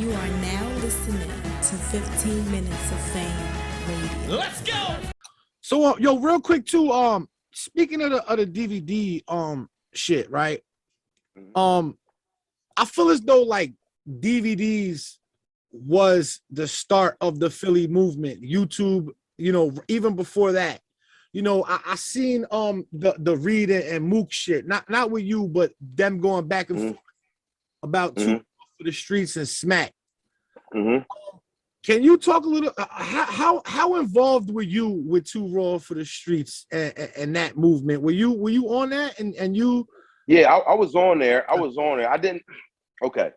You are now listening to 15 Minutes of Fame Radio. Let's go. So, yo, real quick too. Speaking of the DVD, shit, right? I feel as though like DVDs was the start of the Philly movement. YouTube, even before that, I seen the Reed and Mook shit, not with you, but them going back and forth about Two for the Streets and Smack. Can you talk a little? How involved were you with Too Raw for the Streets and that movement? Were you on that? And you? Yeah, I was on there. I didn't. Okay,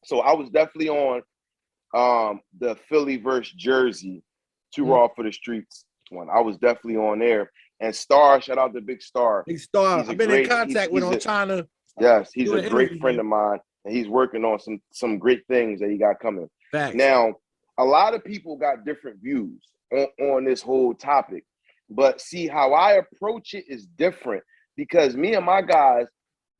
so I was definitely on the Philly versus Jersey Too Raw for the Streets one. I was definitely on there. And Star, shout out to Big Star. Big Star. I've been in contact with him. I'm trying to. Yes, he's a great friend of mine, and he's working on some great things that he got coming. Facts. Now, a lot of people got different views on this whole topic, but see how I approach it is different because me and my guys,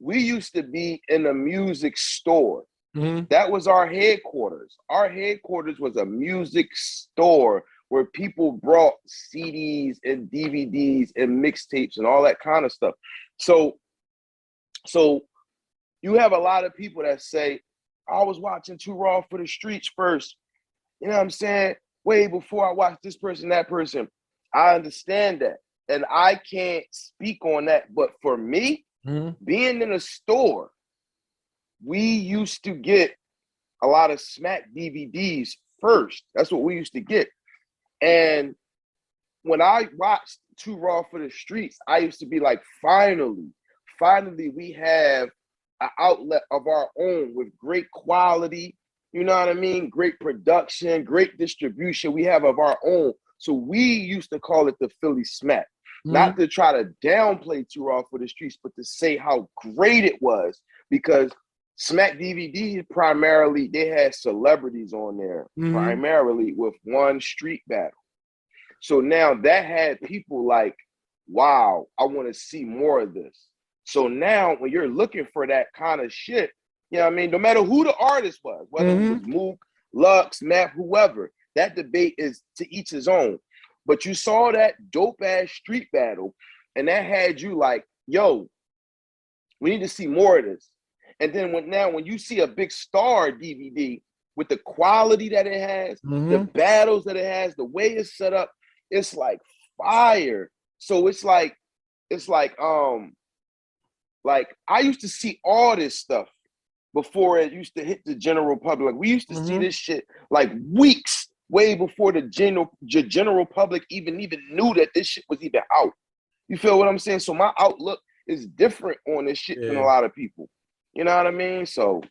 we used to be in a music store. That was our headquarters. Our headquarters was a music store where people brought CDs and DVDs and mixtapes and all that kind of stuff. So you have a lot of people that say, I was watching Too Raw for the Streets first. You know what I'm saying? Way before I watched this person, that person. I understand that. And I can't speak on that. But for me, being in a store, we used to get a lot of Smack DVDs first. That's what we used to get. And when I watched Too Raw for the Streets, I used to be like, finally, we have an outlet of our own with great quality. You know what I mean? Great production, great distribution. We have of our own. So we used to call it the Philly Smack. Not to try to downplay Too Raw for the Streets, but to say how great it was. Because Smack DVD, primarily, they had celebrities on there, primarily with one street battle. So now that had people like, wow, I want to see more of this. So now when you're looking for that kind of shit, you know what I mean? No matter who the artist was, whether it was Mook, Lux, Matt, whoever, that debate is to each his own. But you saw that dope-ass street battle, and that had you like, yo, we need to see more of this. And then when you see a Big Star DVD with the quality that it has, the battles that it has, the way it's set up, it's like fire. So it's like I used to see all this stuff before it used to hit the general public. Like, we used to see this shit like weeks way before the general public even knew that this shit was even out. You feel what I'm saying? So my outlook is different on this shit than a lot of people. You know what I mean? So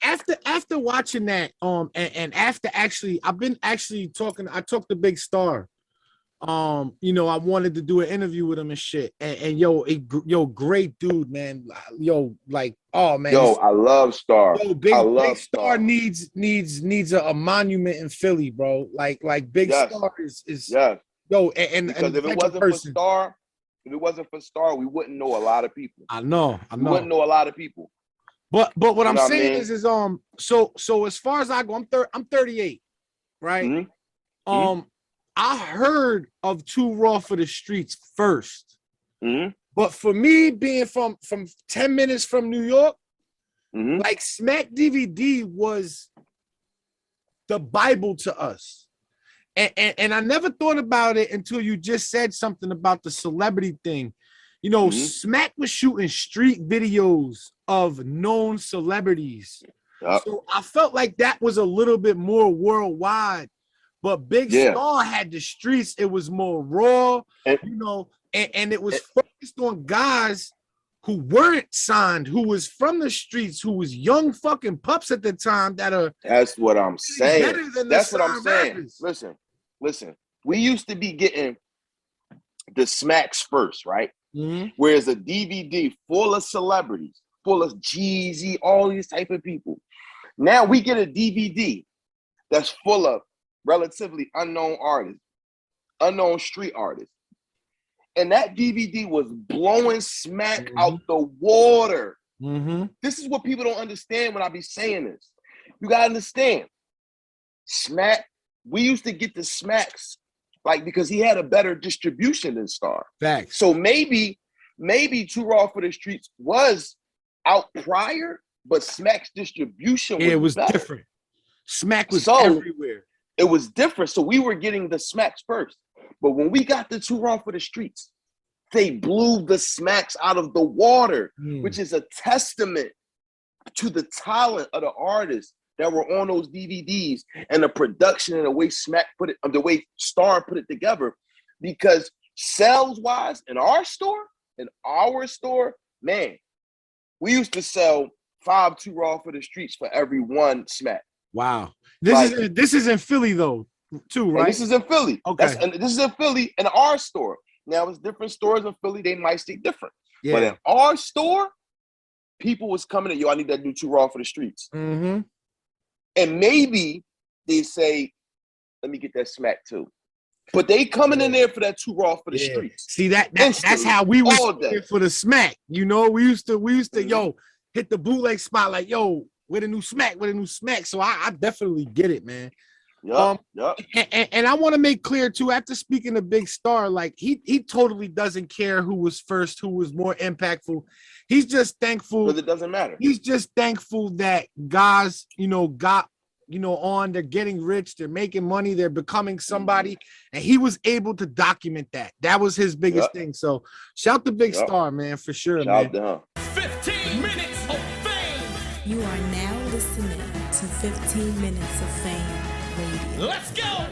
after watching that, and after actually, I talked to Big Star. I wanted to do an interview with him and shit. And great dude, man. Like, oh man. I love Star. Big Star needs a monument in Philly, bro. Like Big Star is because if it wasn't for Star, we wouldn't know a lot of people. I know. We wouldn't know a lot of people. But what I'm saying is so as far as I go, I'm 38, right? I heard of Too Raw for the Streets first. But for me, being from 10 minutes from New York, like Smack DVD was the Bible to us. And I never thought about it until you just said something about the celebrity thing. Smack was shooting street videos of known celebrities. So I felt like that was a little bit more worldwide. But Big Star had the streets. It was more raw, and it was focused on guys who weren't signed, who was from the streets, who was young fucking pups at the time that are. That's what I'm saying. That's what I'm saying. Rappers. Listen. We used to be getting the smacks first, right? Whereas a DVD full of celebrities, full of Jeezy, all these type of people. Now we get a DVD that's full of relatively unknown artists, unknown street artists. And that DVD was blowing Smack out the water. This is what people don't understand when I be saying this. You gotta understand. Smack, we used to get the smacks like because he had a better distribution than Star. Facts. So maybe Too Raw for the Streets was out prior, but Smack's distribution was better. Different. Smack was everywhere. It was different. So we were getting the smacks first. But when we got the Too Raw for the Streets, they blew the smacks out of the water, which is a testament to the talent of the artists that were on those DVDs and the production and the way the way Star put it together. Because sales wise, in our store, man, we used to sell 5 Too Raw for the Streets for every 1 smack. Wow. This is in Philly though, too, right? This is in Philly. Okay. And this is in Philly in our store. Now it's different stores in Philly, they might stay different. Yeah. But in our store, people was coming in, yo, I need that new Too Raw for the Streets. Mm-hmm. And maybe they say, let me get that smack too. But they coming in there for that Too Raw for the Streets. See that's how we was for the smack. You know, we used to yo, hit the bootleg spot like, yo, with a new smack. So I definitely get it, man. Yep. And I want to make clear too, after speaking to Big Star, like he totally doesn't care who was first, who was more impactful. He's just thankful. Because it doesn't matter. He's just thankful that guys, got, they're getting rich, they're making money, they're becoming somebody, and he was able to document that. That was his biggest thing. So shout to Big Star, man, for sure, shout man. Out to him. 15 minutes of fame. You are now listening to 15 Minutes of Fame Radio. Let's go.